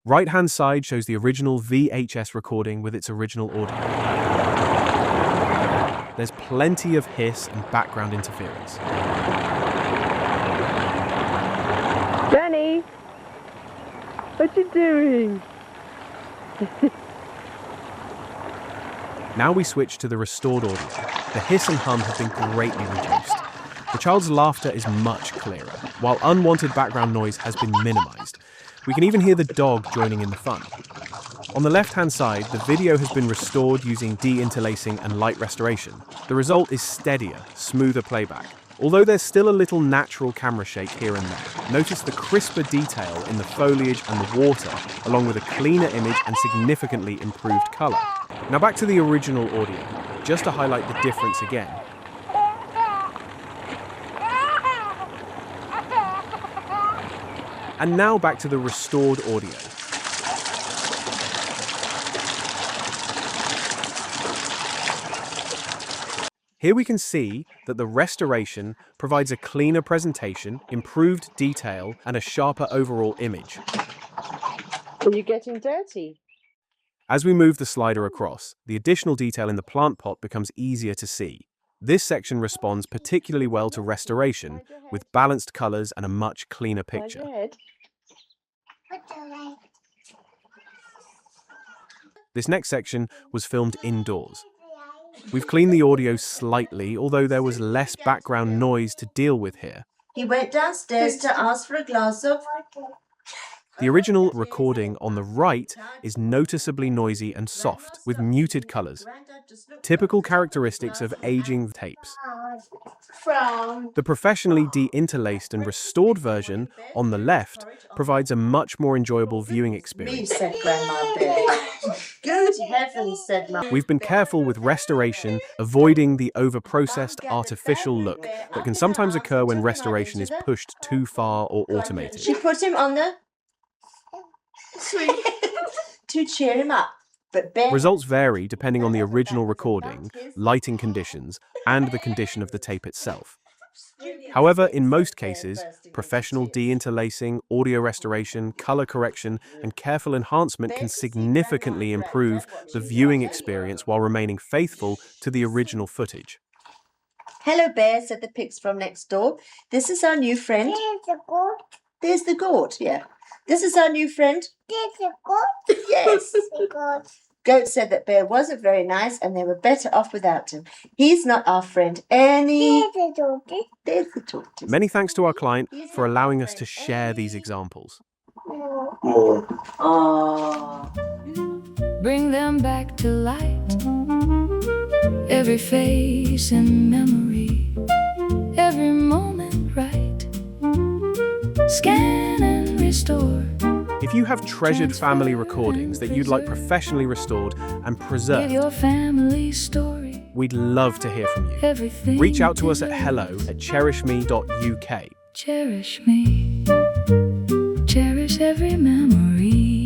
Right-hand side shows the original VHS recording with its original audio. There's plenty of hiss and background interference. Danny, what you doing? Now we switch to the restored audio. The hiss and hum have been greatly reduced. The child's laughter is much clearer, while unwanted background noise has been minimized. We can even hear the dog joining in the fun. On the left-hand side, the video has been restored using deinterlacing and light restoration. The result is steadier, smoother playback. Although there's still a little natural camera shake here and there, notice the crisper detail in the foliage and the water, along with a cleaner image and significantly improved color. Now back to the original audio, just to highlight the difference again. And now back to the restored audio. Here we can see that the restoration provides a cleaner presentation, improved detail, and a sharper overall image. Are you getting dirty? As we move the slider across, the additional detail in the plant pot becomes easier to see. This section responds particularly well to restoration, with balanced colors and a much cleaner picture. This next section was filmed indoors. We've cleaned the audio slightly, although there was less background noise to deal with here. He went downstairs to ask for a glass of water. The original recording on the right is noticeably noisy and soft, with muted colors, typical characteristics of aging tapes. The professionally deinterlaced and restored version on the left provides a much more enjoyable viewing experience. Said Grandma Bear. Good heavens, said Mum. We've been careful with restoration, avoiding the over-processed artificial look that can sometimes occur when restoration is pushed too far or automated. She put him on the sweet to cheer him up. But Bear Results vary depending on the original recording, lighting conditions, and the condition of the tape itself. However, in most cases, professional deinterlacing, audio restoration, color correction, and careful enhancement can significantly improve the viewing experience while remaining faithful to the original footage. Hello, Bear, said the pigs from next door. This is our new friend. There's the goat. There's the goat, yeah. This is our new friend. There's the goat. Yes. The goat. Goat said that Bear wasn't very nice and they were better off without him. He's not our friend any. There's the donkey. There's the tortoise. Many thanks to our client for allowing us to share these examples. Aww. Bring them back to light. Every face in memory, every moment right. Scan and restore. If you have treasured family recordings that you'd like professionally restored and Give preserved, your family story. we'd love to hear from you. Everything. Reach out to us at hello@cherishme.uk. Cherish me. Cherish every memory.